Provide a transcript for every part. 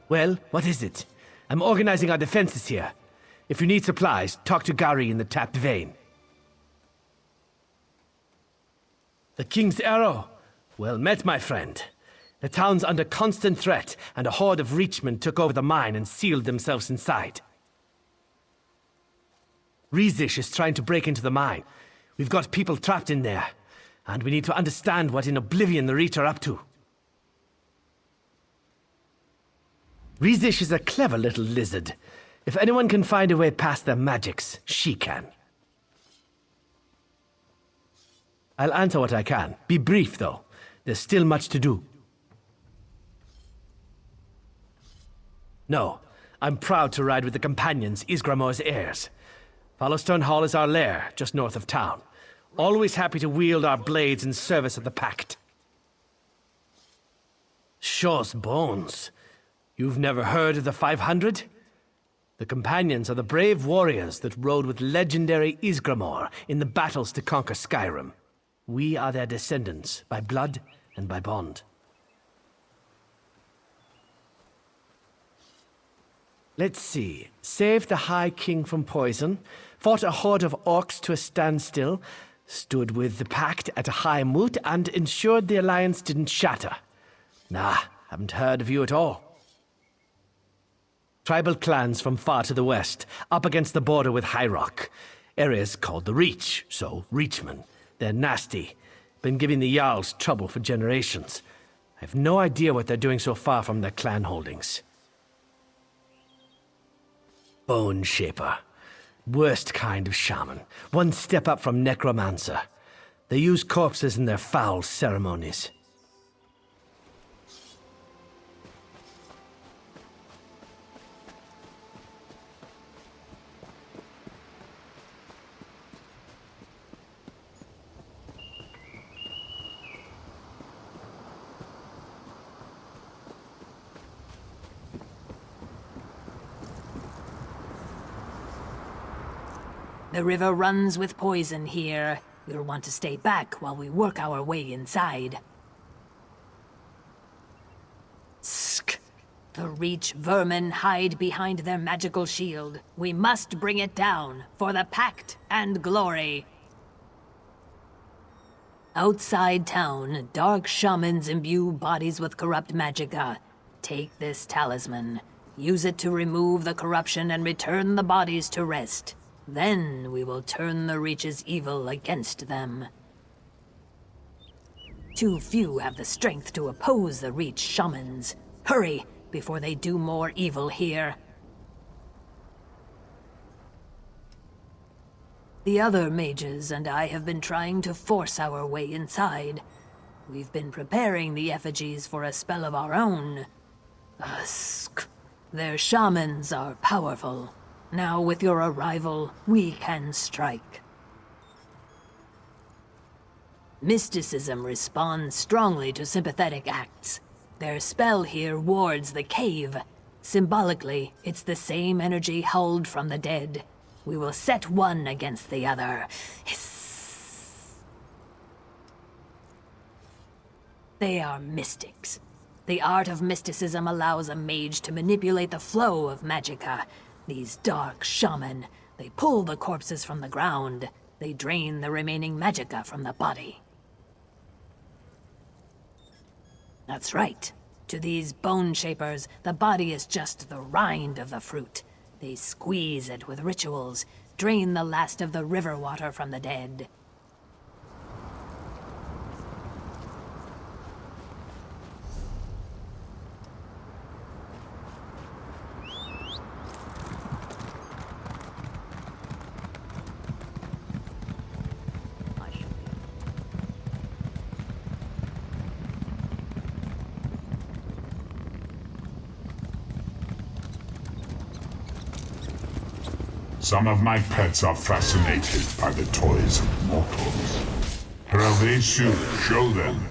Well, what is it? I'm organizing our defenses here. If you need supplies, talk to Gary in the Tapped Vein. The King's Arrow? Well met, my friend. The town's under constant threat, and a horde of Reachmen took over the mine and sealed themselves inside. Rizish is trying to break into the mine. We've got people trapped in there, and we need to understand what in oblivion the Reach are up to. Rizish is a clever little lizard. If anyone can find a way past their magics, she can. I'll answer what I can. Be brief, though. There's still much to do. No, I'm proud to ride with the companions, Ysgramor's heirs. Fallowstone Hall is our lair, just north of town. Always happy to wield our blades in service of the Pact. Shor's bones. You've never heard of the 500? The companions are the brave warriors that rode with legendary Ysgramor in the battles to conquer Skyrim. We are their descendants, by blood and by bond. Let's see. Saved the High King from poison, fought a horde of orcs to a standstill, stood with the Pact at a high moot, and ensured the alliance didn't shatter. Nah, haven't heard of you at all. Tribal clans from far to the west, up against the border with High Rock. Areas called the Reach, so Reachmen. They're nasty. Been giving the Jarls trouble for generations. I have no idea what they're doing so far from their clan holdings. Boneshaper. Worst kind of shaman. One step up from necromancer. They use corpses in their foul ceremonies. The river runs with poison here. We'll want to stay back while we work our way inside. Sk! The Reach vermin hide behind their magical shield. We must bring it down, for the Pact and glory. Outside town, dark shamans imbue bodies with corrupt magicka. Take this talisman. Use it to remove the corruption and return the bodies to rest. Then we will turn the Reach's evil against them. Too few have the strength to oppose the Reach shamans. Hurry, before they do more evil here. The other mages and I have been trying to force our way inside. We've been preparing the effigies for a spell of our own. Their shamans are powerful. Now, with your arrival, we can strike. Mysticism responds strongly to sympathetic acts. Their spell here wards the cave. Symbolically, it's the same energy hurled from the dead. We will set one against the other. Hiss. They are mystics. The art of mysticism allows a mage to manipulate the flow of magicka. These dark shaman, they pull the corpses from the ground. They drain the remaining magicka from the body. That's right. To these Boneshapers, the body is just the rind of the fruit. They squeeze it with rituals, drain the last of the river water from the dead. Some of my pets are fascinated by the toys of mortals. Very soon, show them.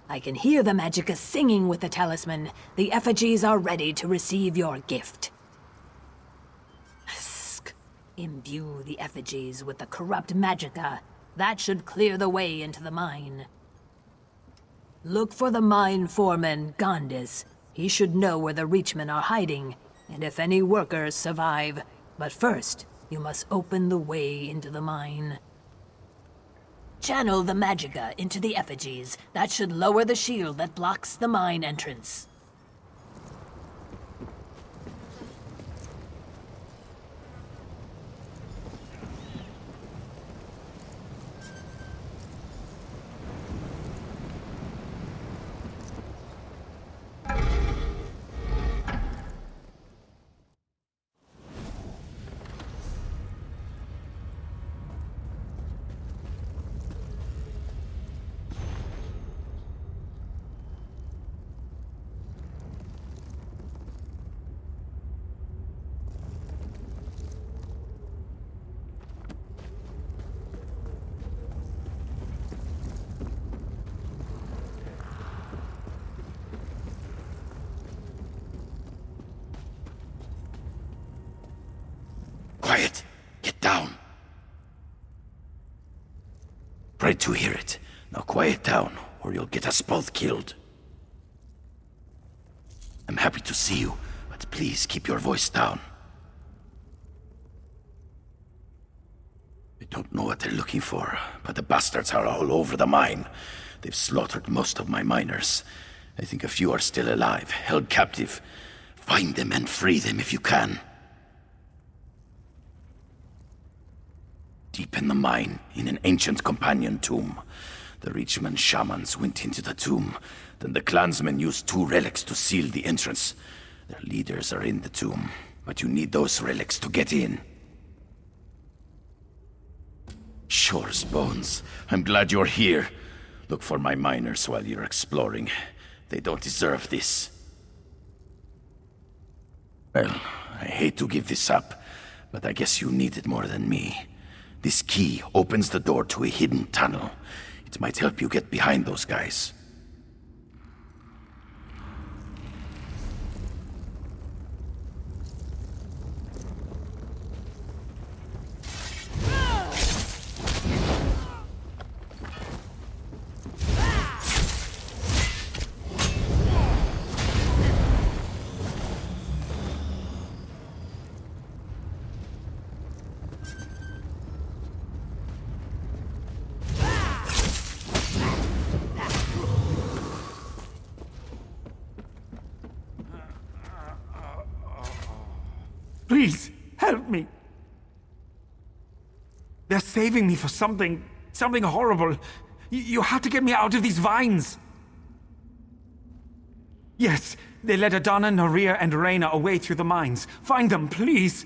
I can hear the magicka singing with the talisman. The effigies are ready to receive your gift. Imbue the effigies with the corrupt magicka. That should clear the way into the mine. Look for the mine foreman, Gondis. He should know where the Reachmen are hiding, and if any workers survive. But first, you must open the way into the mine. Channel the magicka into the effigies. That should lower the shield that blocks the mine entrance. Quiet! Get down! Pray to hear it. Now quiet down, or you'll get us both killed. I'm happy to see you, but please keep your voice down. I don't know what they're looking for, but the bastards are all over the mine. They've slaughtered most of my miners. I think a few are still alive, held captive. Find them and free them if you can. Deep in the mine, in an ancient companion tomb. The Reachmen shamans went into the tomb. Then the clansmen used 2 relics to seal the entrance. Their leaders are in the tomb, but you need those relics to get in. Shor's bones. I'm glad you're here. Look for my miners while you're exploring. They don't deserve this. Well, I hate to give this up, but I guess you need it more than me. This key opens the door to a hidden tunnel. It might help you get behind those guys. Please, help me. They're saving me for something horrible. You have to get me out of these vines. Yes, they led Adana, Naria, and Reyna away through the mines. Find them, please.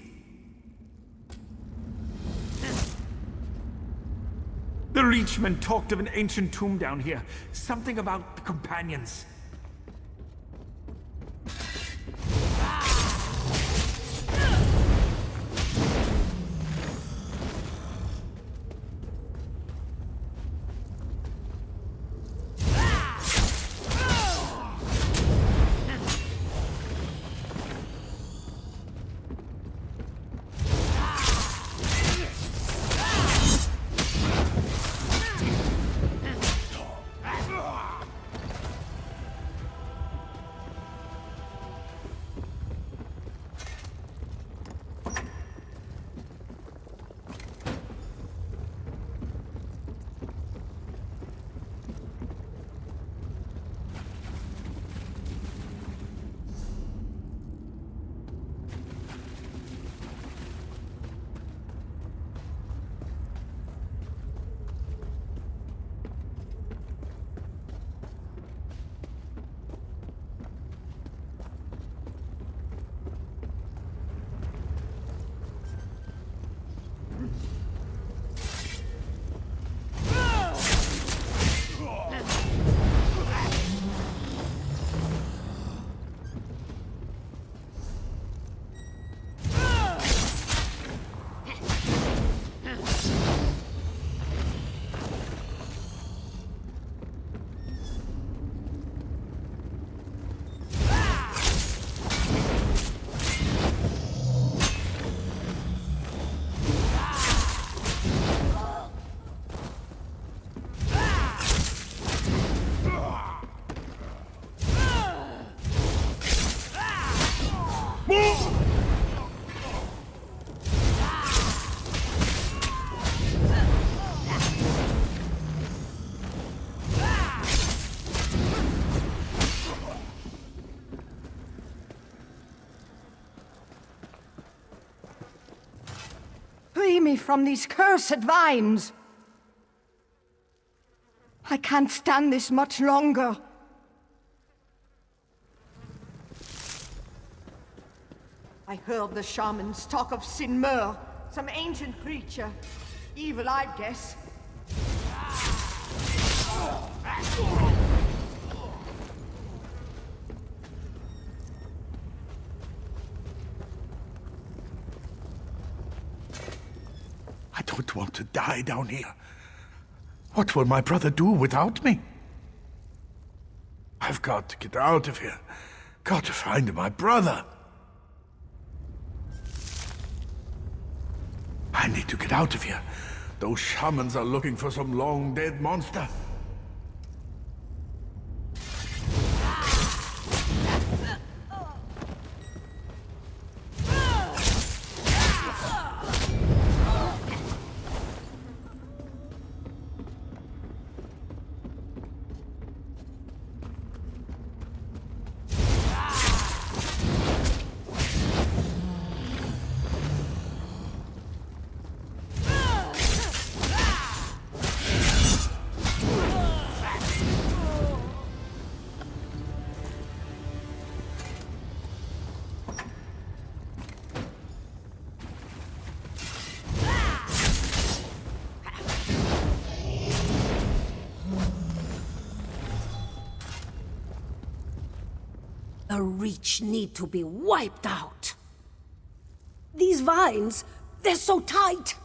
The Reachmen talked of an ancient tomb down here. Something about the companions. Free me from these cursed vines! I can't stand this much longer. I heard the shamans talk of Sinmur, some ancient creature. Evil, I'd guess. I don't want to die down here. What will my brother do without me? I've got to get out of here. Got to find my brother. I need to get out of here. Those shamans are looking for some long-dead monster. The Reach need to be wiped out. These vines, they're so tight.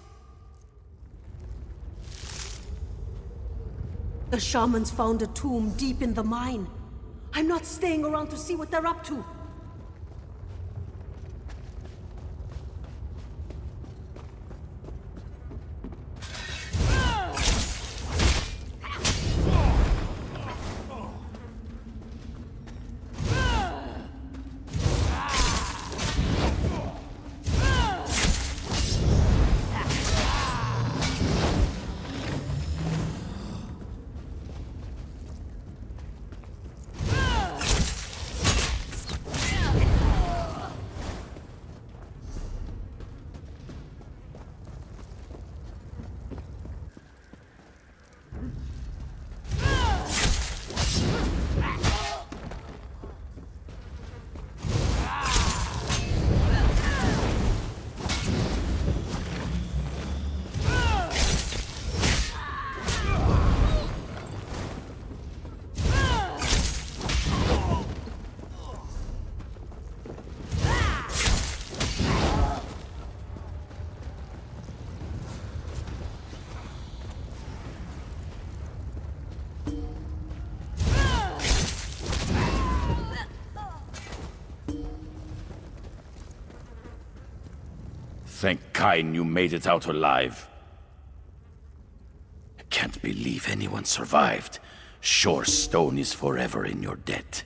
The shamans found a tomb deep in the mine. I'm not staying around to see what they're up to. Thank Kain you made it out alive. I can't believe anyone survived. Shor's stone is forever in your debt.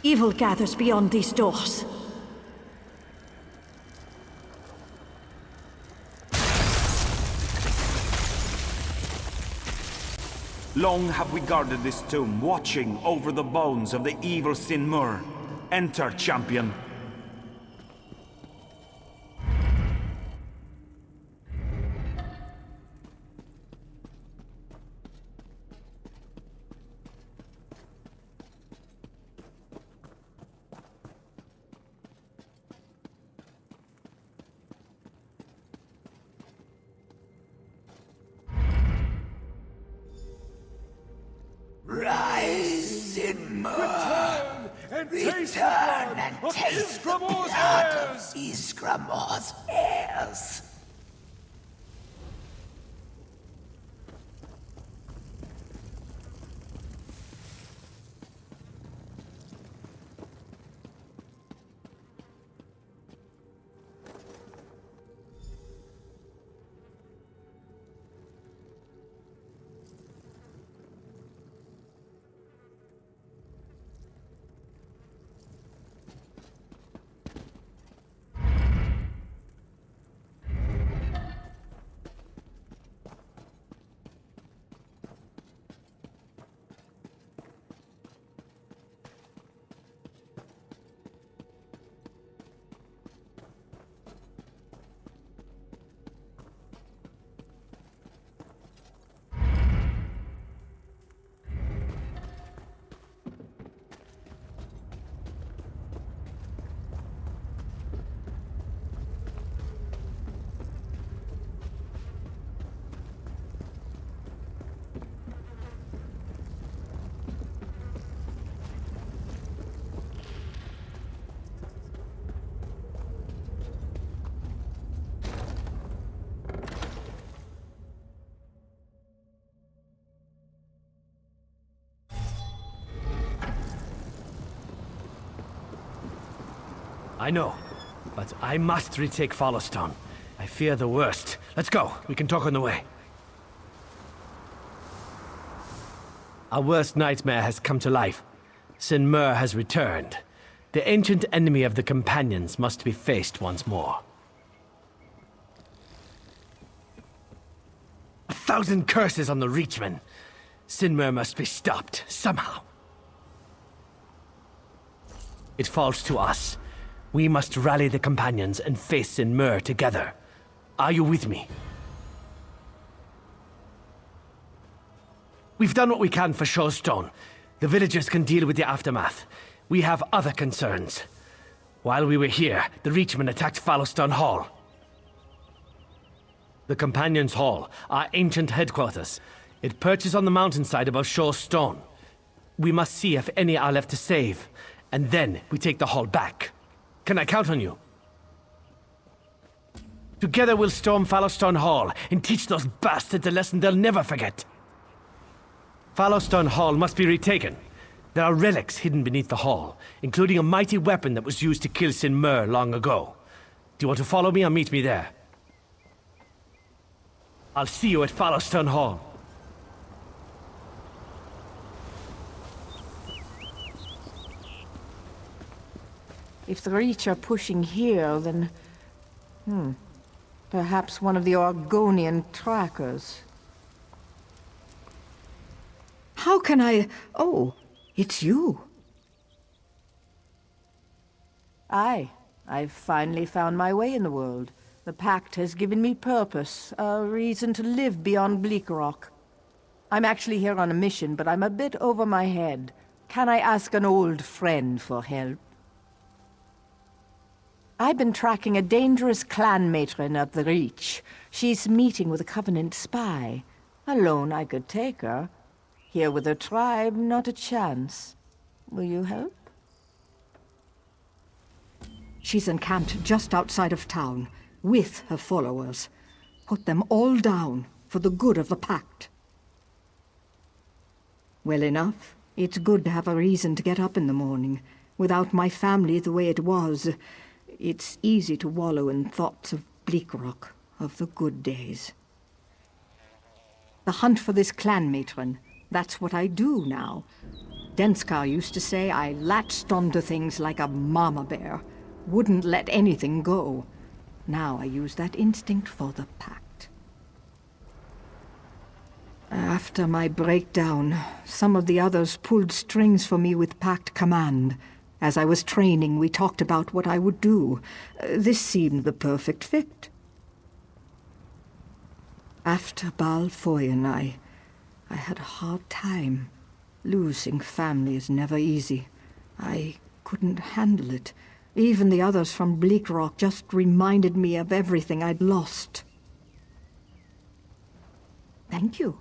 Evil gathers beyond these doors. Long have we guarded this tomb, watching over the bones of the evil Sinmur. Enter, champion. Rise in Mur. Return and taste the blood of Ysgramor's heirs. I know, but I must retake Fallowstone. I fear the worst. Let's go. We can talk on the way. Our worst nightmare has come to life. Sinmur has returned. The ancient enemy of the Companions must be faced once more. 1,000 curses on the Reachmen! Sinmur must be stopped, somehow. It falls to us. We must rally the Companions and face Sinmur together. Are you with me? We've done what we can for Showstone. The villagers can deal with the aftermath. We have other concerns. While we were here, the Reachmen attacked Fallowstone Hall. The Companions' Hall, our ancient headquarters. It perches on the mountainside above Showstone. We must see if any are left to save, and then we take the hall back. Can I count on you? Together we'll storm Fallowstone Hall and teach those bastards a lesson they'll never forget. Fallowstone Hall must be retaken. There are relics hidden beneath the hall, including a mighty weapon that was used to kill Sinmur long ago. Do you want to follow me or meet me there? I'll see you at Fallowstone Hall. If the Reach are pushing here, then... perhaps one of the Argonian trackers. How can I... Oh, it's you. Aye, I've finally found my way in the world. The Pact has given me purpose, a reason to live beyond Bleak Rock. I'm actually here on a mission, but I'm a bit over my head. Can I ask an old friend for help? I've been tracking a dangerous clan matron of the Reach. She's meeting with a Covenant spy. Alone I could take her. Here with her tribe, not a chance. Will you help? She's encamped just outside of town, with her followers. Put them all down, for the good of the Pact. Well enough. It's good to have a reason to get up in the morning. Without my family the way it was, it's easy to wallow in thoughts of Bleak Rock, of the good days. The hunt for this clan matron, that's what I do now. Denskar used to say I latched onto things like a mama bear. Wouldn't let anything go. Now I use that instinct for the Pact. After my breakdown, some of the others pulled strings for me with Pact command. As I was training, we talked about what I would do. This seemed the perfect fit. After Baal Foyen, I had a hard time. Losing family is never easy. I couldn't handle it. Even the others from Bleak Rock just reminded me of everything I'd lost. Thank you.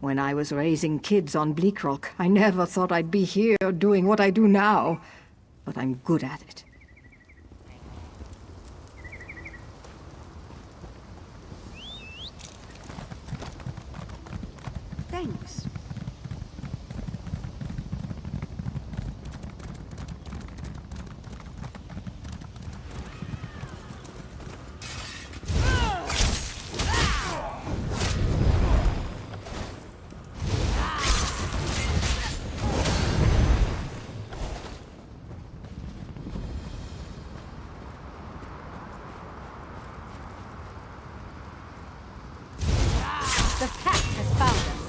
When I was raising kids on Bleak Rock, I never thought I'd be here doing what I do now. But I'm good at it. Thanks. The Pact has found us.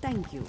Thank you.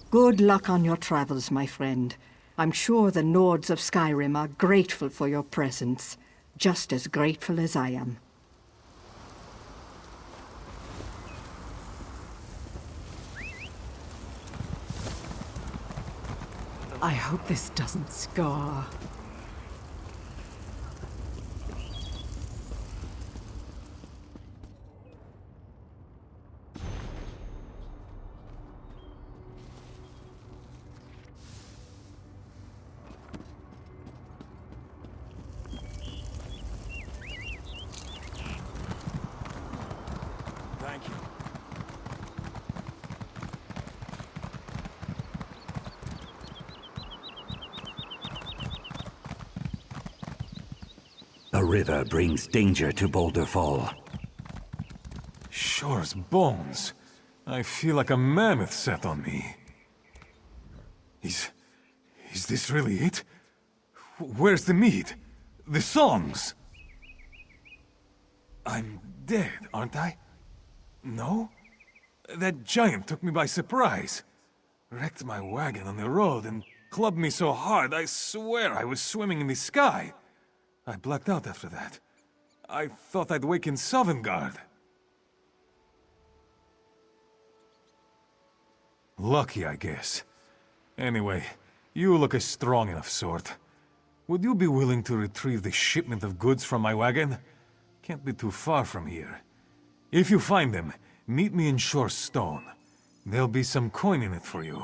Good luck on your travels, my friend. I'm sure the Nords of Skyrim are grateful for your presence, just as grateful as I am. I hope this doesn't scar. Thank you. The river brings danger to Boulder Fall. Shor's bones. I feel like a mammoth sat on me. Is this really it? Where's the meat? The songs? I'm dead, aren't I? No? That giant took me by surprise. Wrecked my wagon on the road and clubbed me so hard I swear I was swimming in the sky. I blacked out after that. I thought I'd wake in Sovngarde. Lucky, I guess. Anyway, you look a strong enough sort. Would you be willing to retrieve the shipment of goods from my wagon? Can't be too far from here. If you find them, meet me in Shor's Stone. There'll be some coin in it for you.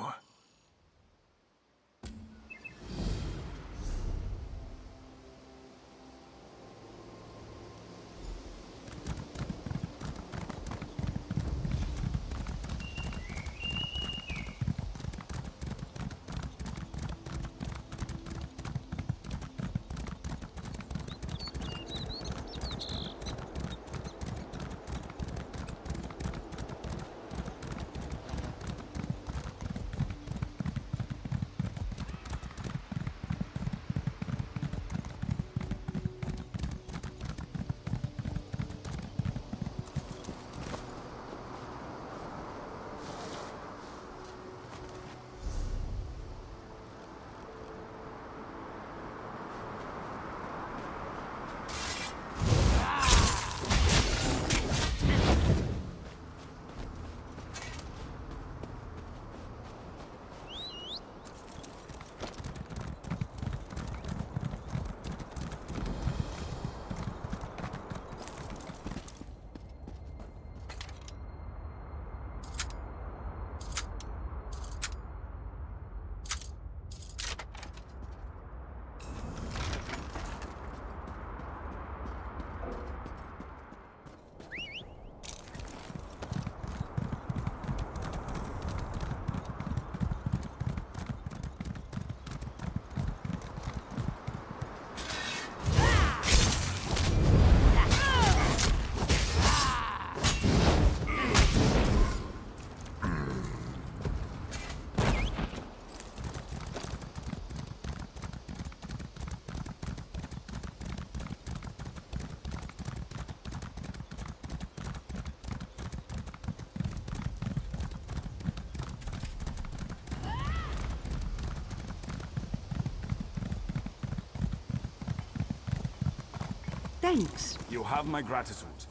Thanks. You have my gratitude.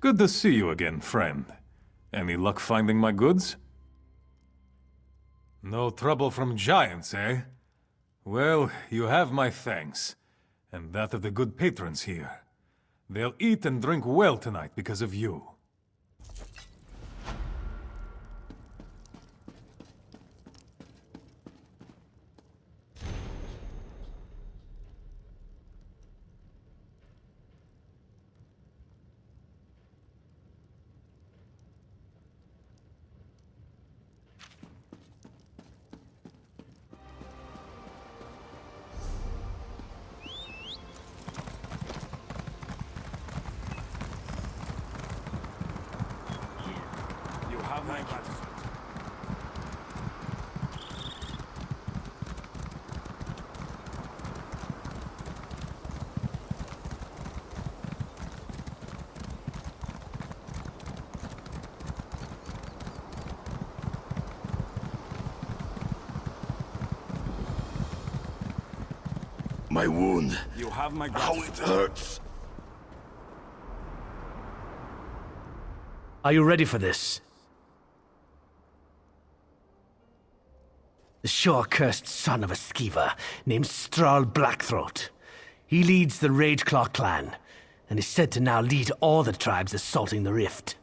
Good to see you again, friend. Any luck finding my goods? No trouble from giants, eh? Well, you have my thanks, and that of the good patrons here. They'll eat and drink well tonight because of you. my wound. You have my How gratitude. it hurts. Are you ready for this? The Shore-cursed son of a skeever named Strahl Blackthroat. He leads the Rageclaw clan, and is said to now lead all the tribes assaulting the Rift.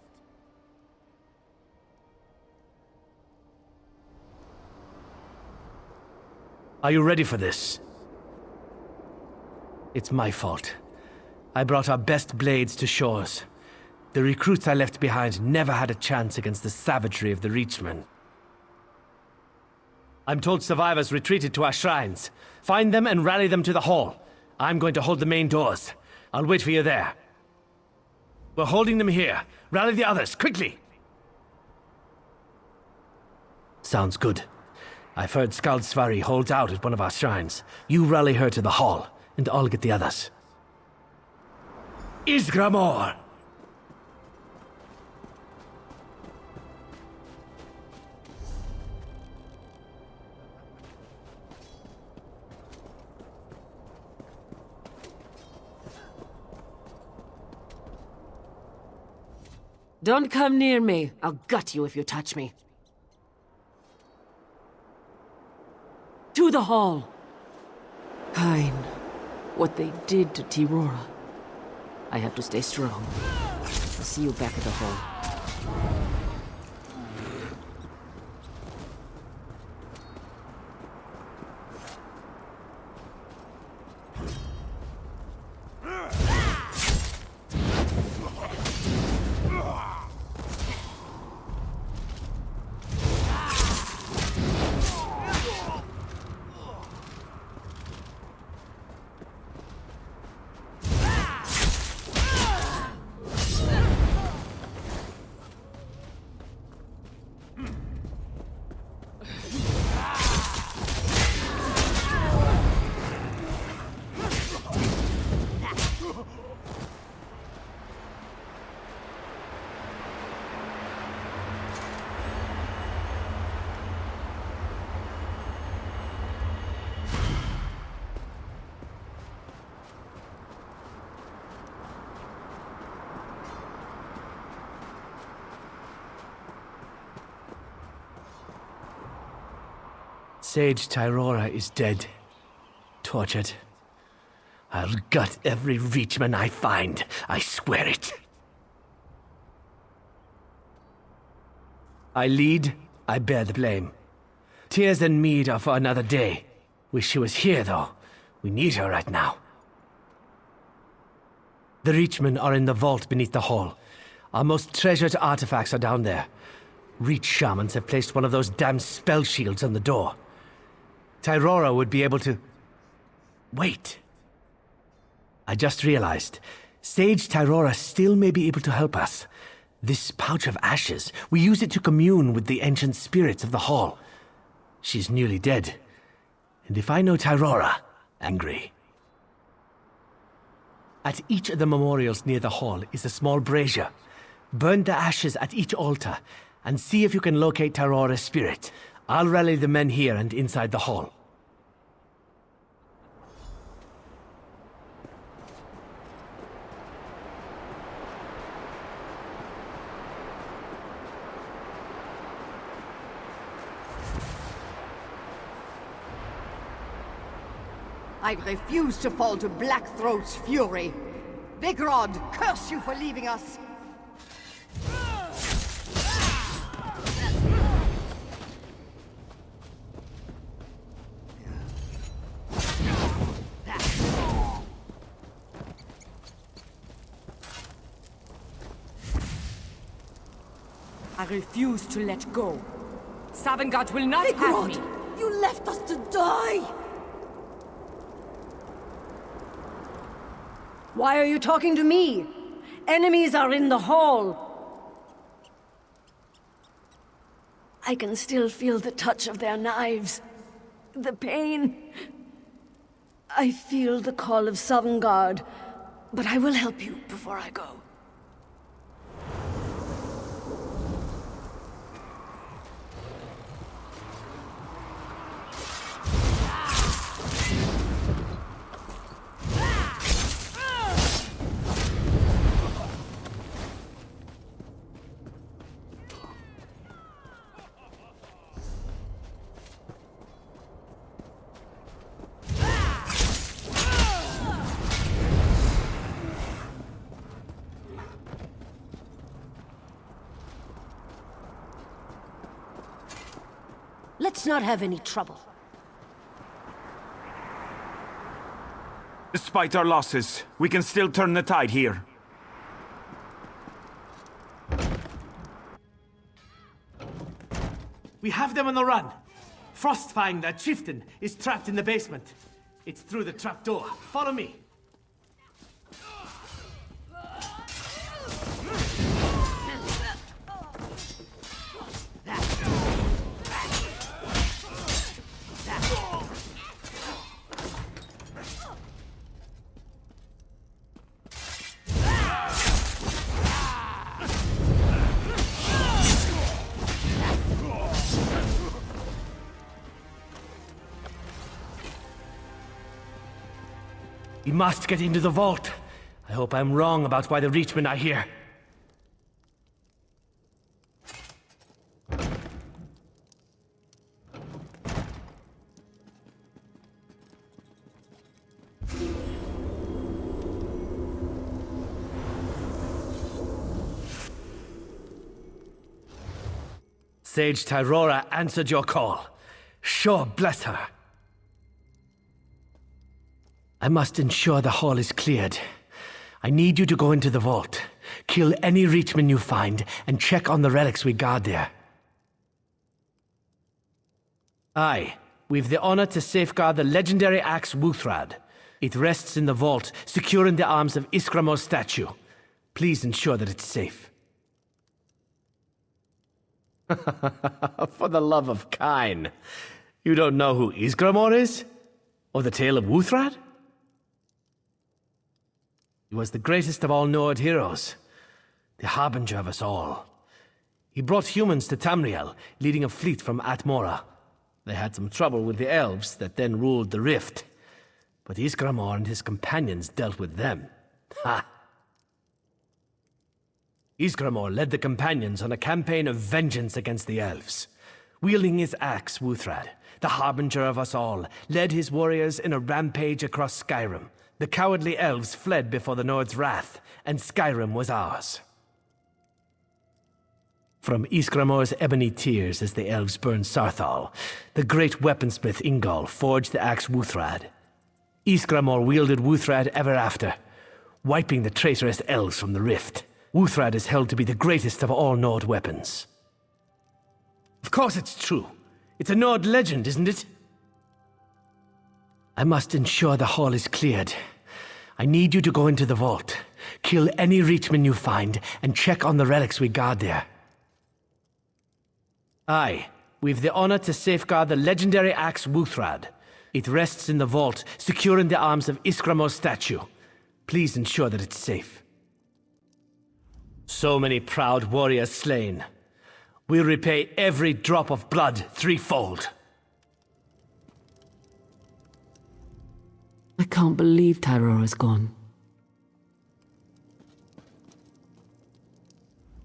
Are you ready for this? It's my fault. I brought our best blades to Shores. The recruits I left behind never had a chance against the savagery of the Reachmen. I'm told survivors retreated to our shrines. Find them and rally them to the hall. I'm going to hold the main doors. I'll wait for you there. We're holding them here. Rally the others, quickly! Sounds good. I've heard Skald Svari holds out at one of our shrines. You rally her to the hall, and I'll get the others. Isgramor! Don't come near me. I'll gut you if you touch me. To the hall. Fine. What they did to Tirora. I have to stay strong. I'll see you back at the hall. Sage Tirora is dead. Tortured. I'll gut every Reachman I find. I swear it. I lead, I bear the blame. Tears and mead are for another day. Wish she was here, though. We need her right now. The Reachmen are in the vault beneath the hall. Our most treasured artifacts are down there. Reach shamans have placed one of those damn spell shields on the door. Tirora would be able to... Wait. I just realized. Sage Tirora still may be able to help us. This pouch of ashes, we use it to commune with the ancient spirits of the hall. She's nearly dead. And if I know Tirora, angry. At each of the memorials near the hall is a small brazier. Burn the ashes at each altar, and see if you can locate Tirora's spirit. I'll rally the men here and inside the hall. I refuse to fall to Blackthroat's fury. Vigrod, curse you for leaving us! I refuse to let go. Savangard will not have me. You left us to die! Why are you talking to me? Enemies are in the hall. I can still feel the touch of their knives. The pain. I feel the call of Savangard, but I will help you before I go. Let's not have any trouble. Despite our losses, we can still turn the tide here. We have them on the run. Frostfang, that chieftain, is trapped in the basement. It's through the trapdoor. Follow me. We must get into the vault. I hope I'm wrong about why the Reachmen are here. Sage Tyrora answered your call. Sure, bless her. I must ensure the hall is cleared. I need you to go into the vault, kill any Reachmen you find, and check on the relics we guard there. Aye, we've the honor to safeguard the legendary axe Wuthrad. It rests in the vault, secure in the arms of Isgramor's statue. Please ensure that it's safe. For the love of Kine. You don't know who Isgramor is? Or the tale of Wuthrad? He was the greatest of all Nord heroes, the harbinger of us all. He brought humans to Tamriel, leading a fleet from Atmora. They had some trouble with the elves that then ruled the Rift, but Isgramor and his companions dealt with them. Ha! Isgramor led the companions on a campaign of vengeance against the elves. Wielding his axe, Wuthrad, the harbinger of us all, led his warriors in a rampage across Skyrim. The cowardly elves fled before the Nord's wrath, and Skyrim was ours. From Isgramor's ebony tears as the elves burned Sarthal, the great weaponsmith Ingol forged the axe Wuthrad. Isgramor wielded Wuthrad ever after, wiping the traitorous elves from the Rift. Wuthrad is held to be the greatest of all Nord weapons. Of course it's true. It's a Nord legend, isn't it? I must ensure the hall is cleared. I need you to go into the vault, kill any Reachmen you find, and check on the relics we guard there. Aye, we've the honor to safeguard the legendary axe Wuthrad. It rests in the vault, secure in the arms of Isgramor's statue. Please ensure that it's safe. So many proud warriors slain. We'll repay every drop of blood threefold. I can't believe Tyrora's gone.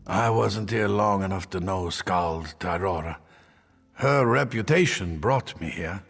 I wasn't here long enough to know Skald Tyrora. Her reputation brought me here.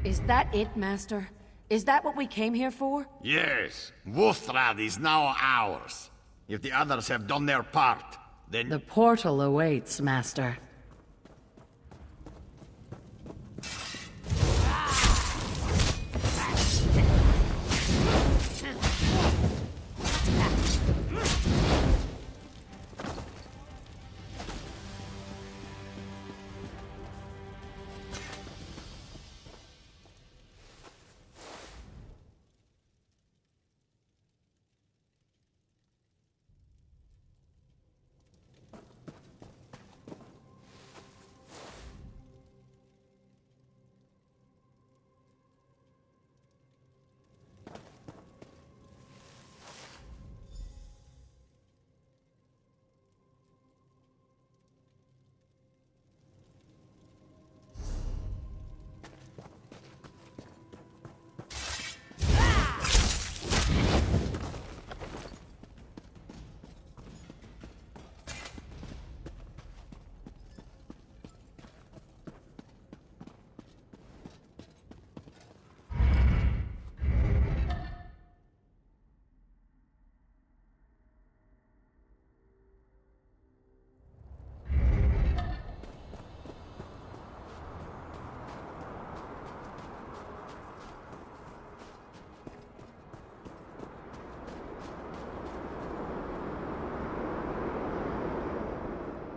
Is that it, Master? Is that what we came here for? Yes. Wuthrad is now ours. If the others have done their part, then... The portal awaits, Master.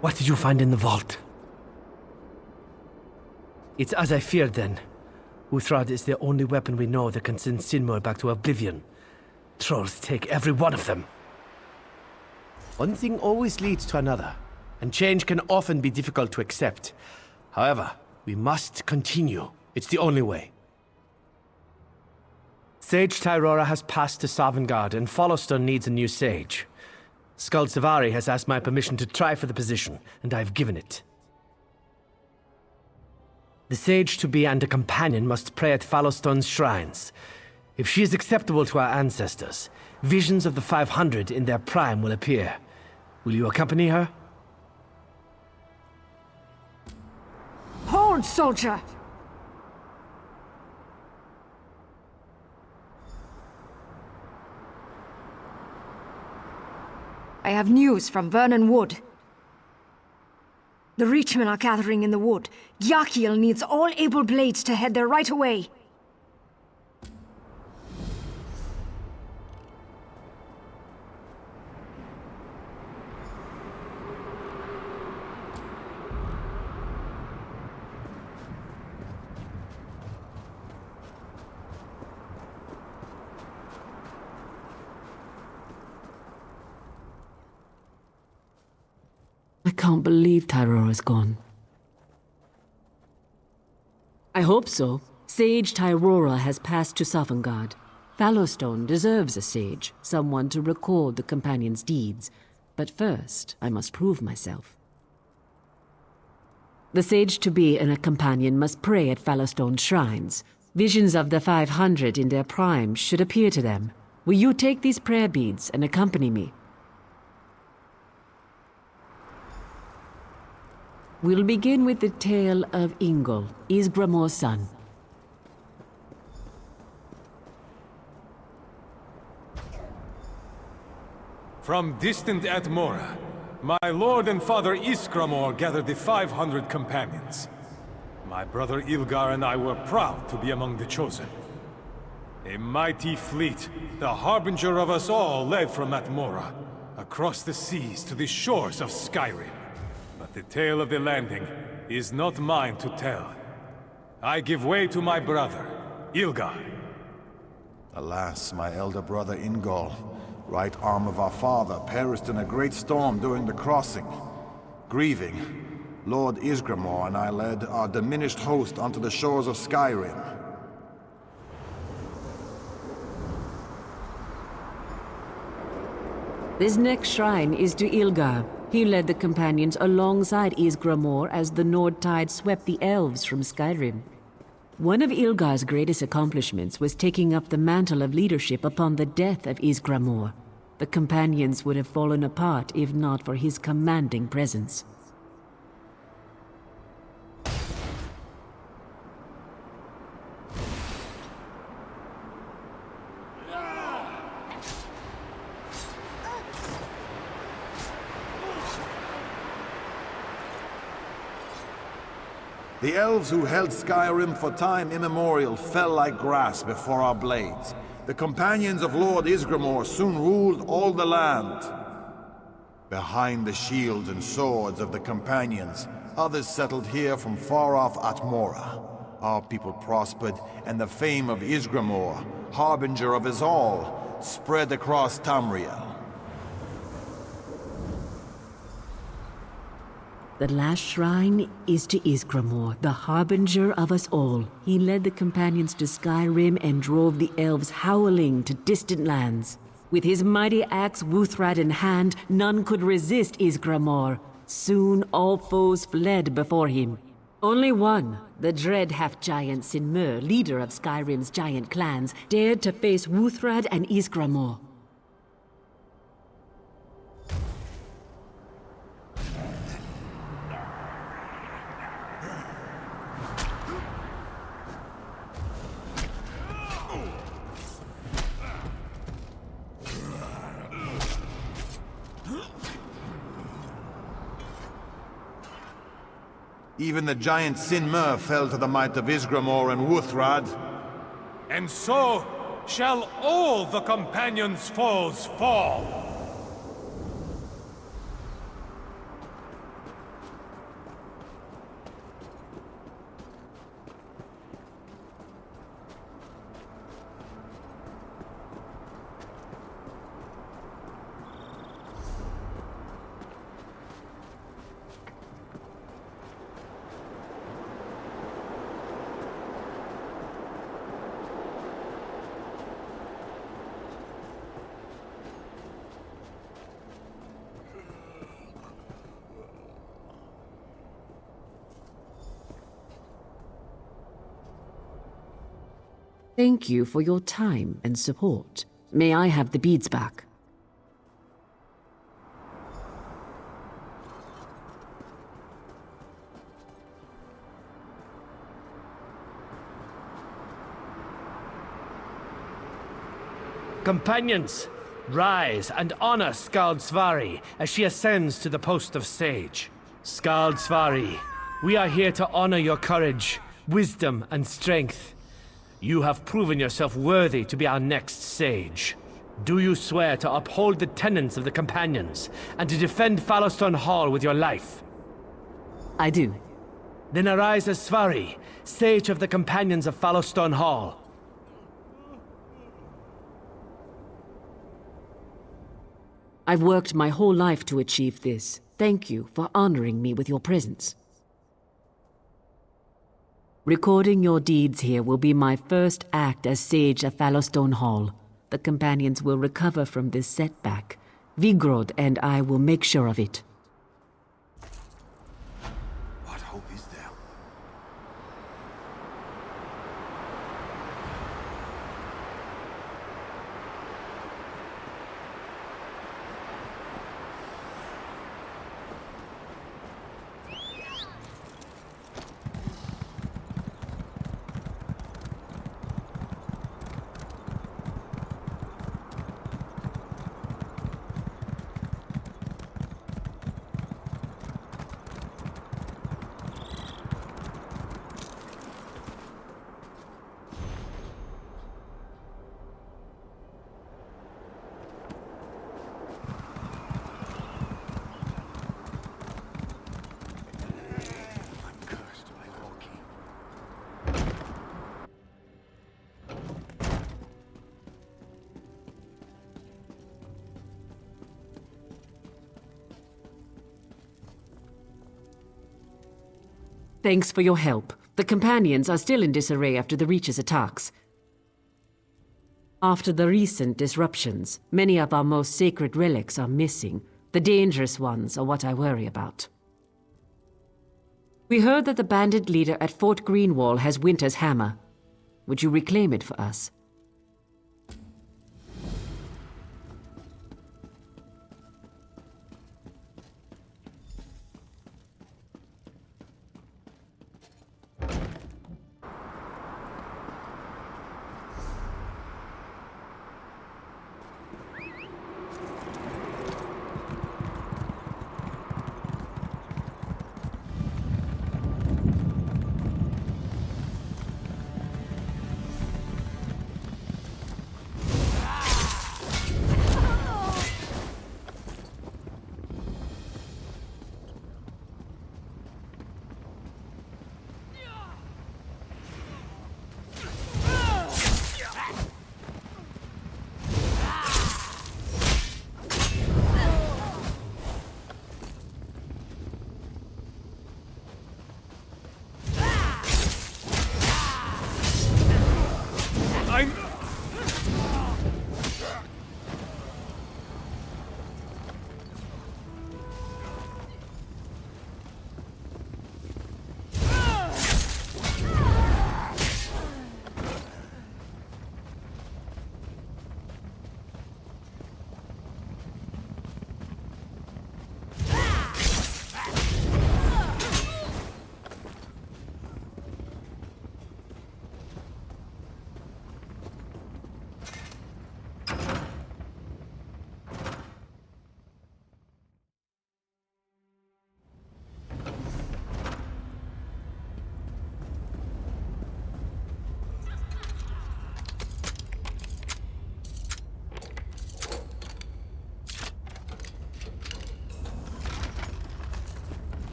What did you find in the vault? It's as I feared then. Uthrad is the only weapon we know that can send Sinmur back to oblivion. Trolls take every one of them. One thing always leads to another, and change can often be difficult to accept. However, we must continue. It's the only way. Sage Tyrora has passed to Sovngarde, and Fallowstone needs a new sage. Skald Svari has asked my permission to try for the position, and I've given it. The sage-to-be and a companion must pray at Fallowstone's shrines. If she is acceptable to our ancestors, visions of the 500 in their prime will appear. Will you accompany her? Hold, soldier! I have news from Vernon Wood. The Reachmen are gathering in the wood. Yakiel needs all able blades to head there right away. I can't believe Tyrora's gone. I hope so. Sage Tyrora has passed to Sovngarde. Fallowstone deserves a sage, someone to record the companion's deeds. But first, I must prove myself. The sage-to-be and a companion must pray at Fallowstone's shrines. Visions of the 500 in their prime should appear to them. Will you take these prayer beads and accompany me? We'll begin with the tale of Ingol, Ysgramor's son. From distant Atmora, my lord and father Ysgramor gathered the 500 companions. My brother Ilgar and I were proud to be among the chosen. A mighty fleet, the harbinger of us all, led from Atmora, across the seas to the shores of Skyrim. But the tale of the landing is not mine to tell. I give way to my brother, Ilgar. Alas, my elder brother Ingol, right arm of our father, perished in a great storm during the crossing. Grieving, Lord Ysgramor and I led our diminished host onto the shores of Skyrim. This next shrine is to Ilgar. He led the companions alongside Ysgramor as the Nord Tide swept the elves from Skyrim. One of Ilgar's greatest accomplishments was taking up the mantle of leadership upon the death of Ysgramor. The companions would have fallen apart if not for his commanding presence. The elves who held Skyrim for time immemorial fell like grass before our blades. The companions of Lord Ysgramor soon ruled all the land. Behind the shields and swords of the companions, others settled here from far off Atmora. Our people prospered, and the fame of Ysgramor, harbinger of us all, spread across Tamriel. The last shrine is to Ysgramor, the harbinger of us all. He led the companions to Skyrim and drove the elves howling to distant lands. With his mighty axe Uthrad in hand, none could resist Ysgramor. Soon all foes fled before him. Only one, the dread half-giant Sinmur, leader of Skyrim's giant clans, dared to face Uthrad and Ysgramor. Even the giant Sinmur fell to the might of Ysgramor and Uthrad. And so shall all the companions' foes fall. Thank you for your time and support. May I have the beads back? Companions, rise and honor Skald Svari as she ascends to the post of Sage. Skald Svari, we are here to honor your courage, wisdom, and strength. You have proven yourself worthy to be our next Sage. Do you swear to uphold the tenets of the Companions and to defend Fallowstone Hall with your life? I do. Then arise as Svari, Sage of the Companions of Fallowstone Hall. I've worked my whole life to achieve this. Thank you for honoring me with your presence. Recording your deeds here will be my first act as Sage of Fallowstone Hall. The Companions will recover from this setback. Vigrod and I will make sure of it. What hope is there? Thanks for your help. The Companions are still in disarray after the Reach's attacks. After the recent disruptions, many of our most sacred relics are missing. The dangerous ones are what I worry about. We heard that the bandit leader at Fort Greenwall has Winter's hammer. Would you reclaim it for us?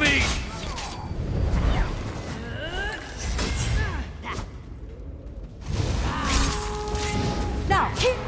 me! Now!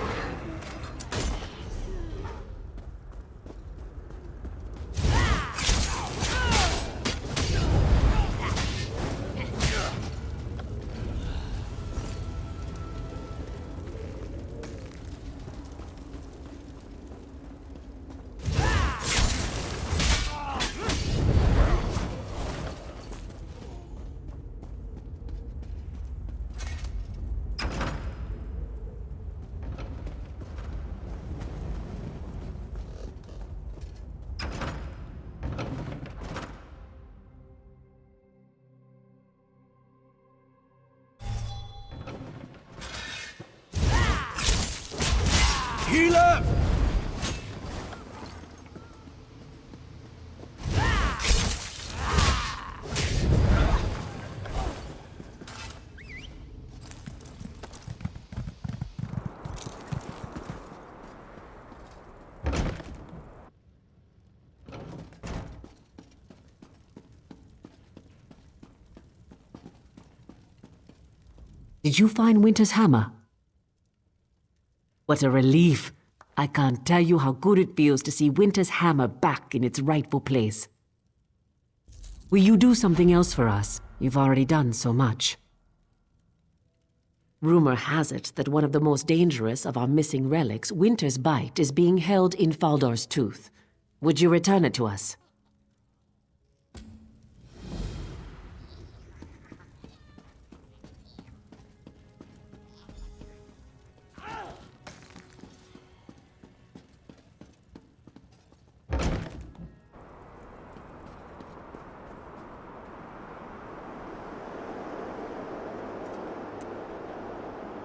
Healer! Did you find Winter's hammer? What a relief. I can't tell you how good it feels to see Winter's hammer back in its rightful place. Will you do something else for us? You've already done so much. Rumor has it that one of the most dangerous of our missing relics, Winter's Bite, is being held in Faldor's Tooth. Would you return it to us?